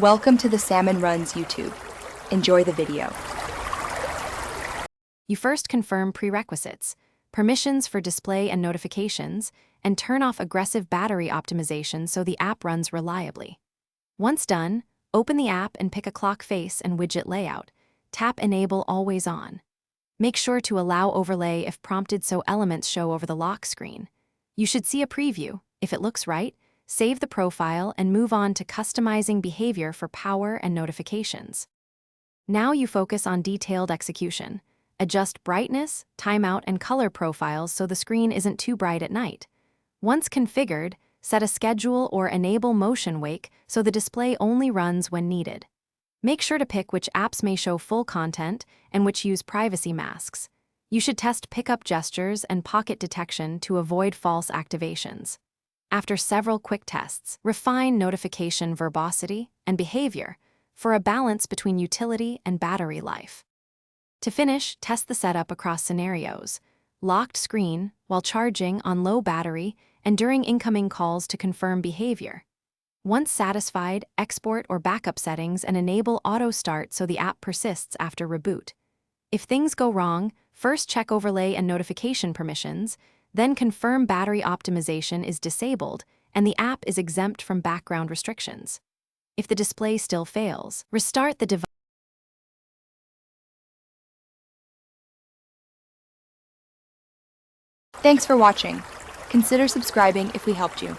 Welcome to the Salmon Runs YouTube. Enjoy the video. You first confirm prerequisites, permissions for display and notifications, and turn off aggressive battery optimization so the app runs reliably. Once done, open the app and pick a clock face and widget layout. Tap Enable Always On. Make sure to allow overlay if prompted so elements show over the lock screen. You should see a preview. If it looks right, save the profile and move on to customizing behavior for power and notifications. Now you focus on detailed execution. Adjust brightness, timeout, and color profiles so the screen isn't too bright at night. Once configured, set a schedule or enable motion wake so the display only runs when needed. Make sure to pick which apps may show full content and which use privacy masks. You should test pickup gestures and pocket detection to avoid false activations. After several quick tests, refine notification verbosity and behavior for a balance between utility and battery life. To finish, test the setup across scenarios: locked screen, while charging, on low battery, and during incoming calls to confirm behavior. Once satisfied, export or backup settings and enable auto start so the app persists after reboot. If things go wrong, first check overlay and notification permissions, then confirm battery optimization is disabled and the app is exempt from background restrictions. If the display still fails, restart the device. Thanks for watching. Consider subscribing if we helped you.